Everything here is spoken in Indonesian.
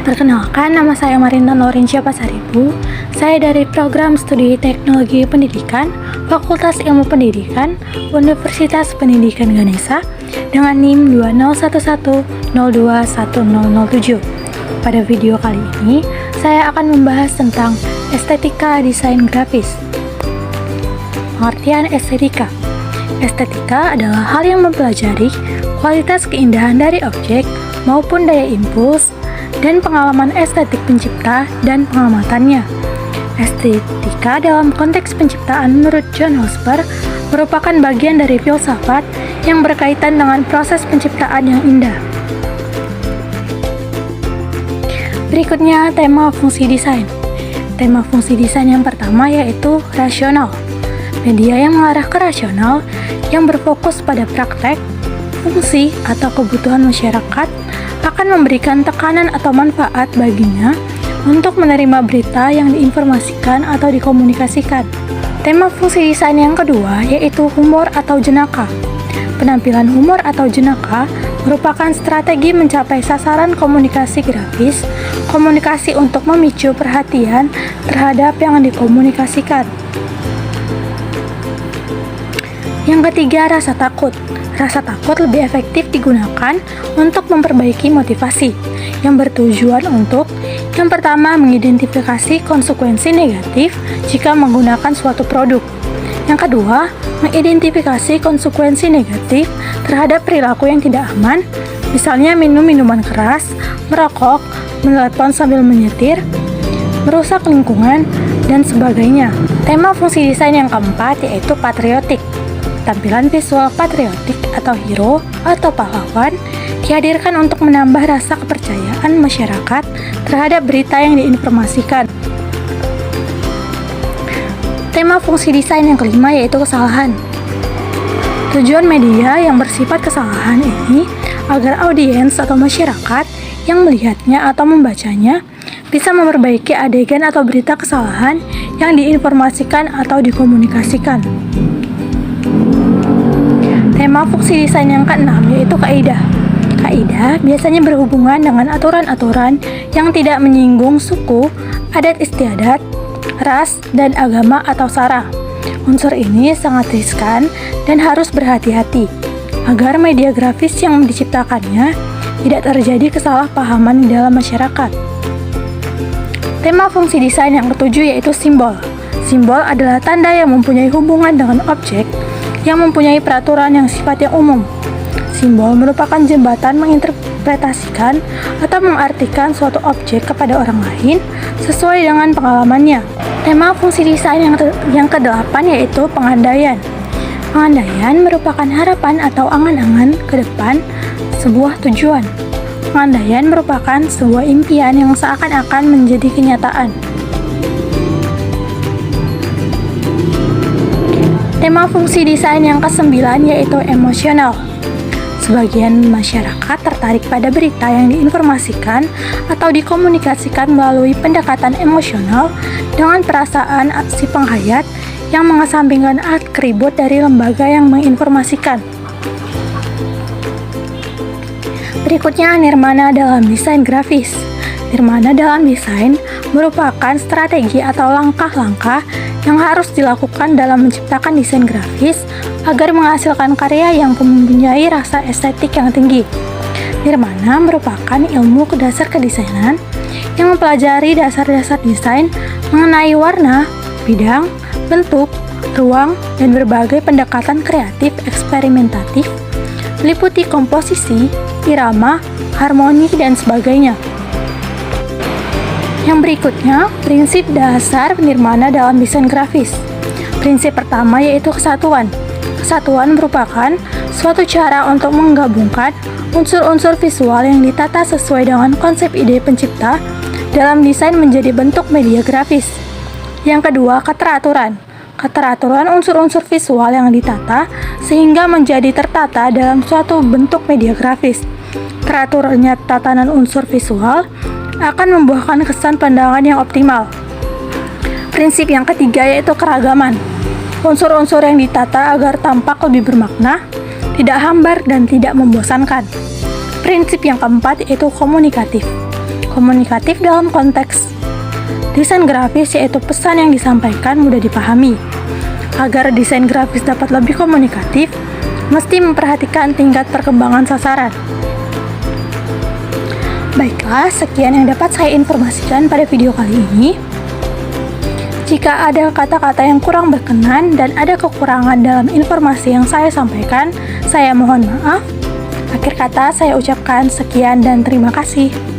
Perkenalkan, nama saya Marinda Norinsyah Pasaribu. Saya dari Program Studi Teknologi Pendidikan, Fakultas Ilmu Pendidikan, Universitas Pendidikan Ganesha, dengan NIM 2011021007. Pada video kali ini, saya akan membahas tentang estetika desain grafis. Pengertian estetika. Estetika adalah hal yang mempelajari kualitas keindahan dari objek maupun daya impuls dan pengalaman estetik pencipta dan pengamatannya. Estetika dalam konteks penciptaan menurut John Hosper merupakan bagian dari filsafat yang berkaitan dengan proses penciptaan yang indah. Berikutnya, tema fungsi desain. Tema fungsi desain yang pertama yaitu rasional. Media yang mengarah ke rasional yang berfokus pada praktek, fungsi, atau kebutuhan masyarakat akan memberikan tekanan atau manfaat baginya untuk menerima berita yang diinformasikan atau dikomunikasikan. Tema fungsi desain yang kedua yaitu humor atau jenaka. Penampilan humor atau jenaka merupakan strategi mencapai sasaran komunikasi grafis, komunikasi untuk memicu perhatian terhadap yang dikomunikasikan. Yang ketiga, rasa takut. Rasa takut lebih efektif digunakan untuk memperbaiki motivasi yang bertujuan untuk yang pertama, mengidentifikasi konsekuensi negatif jika menggunakan suatu produk. Yang kedua, mengidentifikasi konsekuensi negatif terhadap perilaku yang tidak aman, misalnya minum minuman keras, merokok, menelepon sambil menyetir, merusak lingkungan, dan sebagainya. Tema fungsi desain yang keempat yaitu patriotik. Tampilan visual patriotik atau hero atau pahlawan dihadirkan untuk menambah rasa kepercayaan masyarakat terhadap berita yang diinformasikan. Tema fungsi desain yang kelima yaitu kesalahan. Tujuan media yang bersifat kesalahan ini agar audiens atau masyarakat yang melihatnya atau membacanya bisa memperbaiki adegan atau berita kesalahan yang diinformasikan atau dikomunikasikan. Tema fungsi desain yang keenam yaitu kaidah. Kaidah biasanya berhubungan dengan aturan-aturan yang tidak menyinggung suku, adat istiadat, ras, dan agama atau sara. Unsur ini sangat riskan dan harus berhati-hati agar media grafis yang diciptakannya tidak terjadi kesalahpahaman di dalam masyarakat. Tema fungsi desain yang ketujuh yaitu simbol. Simbol adalah tanda yang mempunyai hubungan dengan objek yang mempunyai peraturan yang sifatnya umum. Simbol merupakan jembatan menginterpretasikan atau mengartikan suatu objek kepada orang lain sesuai dengan pengalamannya. Tema fungsi desain yang kedelapan yaitu pengandaian. Pengandaian merupakan harapan atau angan-angan ke depan sebuah tujuan. Pengandaian merupakan sebuah impian yang seakan-akan menjadi kenyataan. Tema fungsi desain yang kesembilan yaitu emosional. Sebagian masyarakat tertarik pada berita yang diinformasikan atau dikomunikasikan melalui pendekatan emosional dengan perasaan si penghayat yang mengesampingkan atribut dari lembaga yang menginformasikan. Berikutnya, nirmana dalam desain grafis. Nirmana dalam desain merupakan strategi atau langkah-langkah yang harus dilakukan dalam menciptakan desain grafis agar menghasilkan karya yang mempunyai rasa estetik yang tinggi. Nirmana merupakan ilmu dasar kedesainan yang mempelajari dasar-dasar desain mengenai warna, bidang, bentuk, ruang, dan berbagai pendekatan kreatif eksperimentatif, meliputi komposisi, irama, harmoni, dan sebagainya. Yang berikutnya, prinsip dasar nirmana dalam desain grafis. Prinsip pertama yaitu kesatuan. Kesatuan merupakan suatu cara untuk menggabungkan unsur-unsur visual yang ditata sesuai dengan konsep ide pencipta dalam desain menjadi bentuk media grafis. Yang kedua, keteraturan. Keteraturan unsur-unsur visual yang ditata sehingga menjadi tertata dalam suatu bentuk media grafis. Teraturnya tatanan unsur visual akan membuahkan kesan pandangan yang optimal. Prinsip yang ketiga yaitu keragaman. Unsur-unsur yang ditata agar tampak lebih bermakna, tidak hambar, dan tidak membosankan. Prinsip yang keempat yaitu komunikatif. Komunikatif dalam konteks desain grafis yaitu pesan yang disampaikan mudah dipahami. Agar desain grafis dapat lebih komunikatif, mesti memperhatikan tingkat perkembangan sasaran. Baiklah, sekian yang dapat saya informasikan pada video kali ini. Jika ada kata-kata yang kurang berkenan dan ada kekurangan dalam informasi yang saya sampaikan, saya mohon maaf. Akhir kata saya ucapkan sekian dan terima kasih.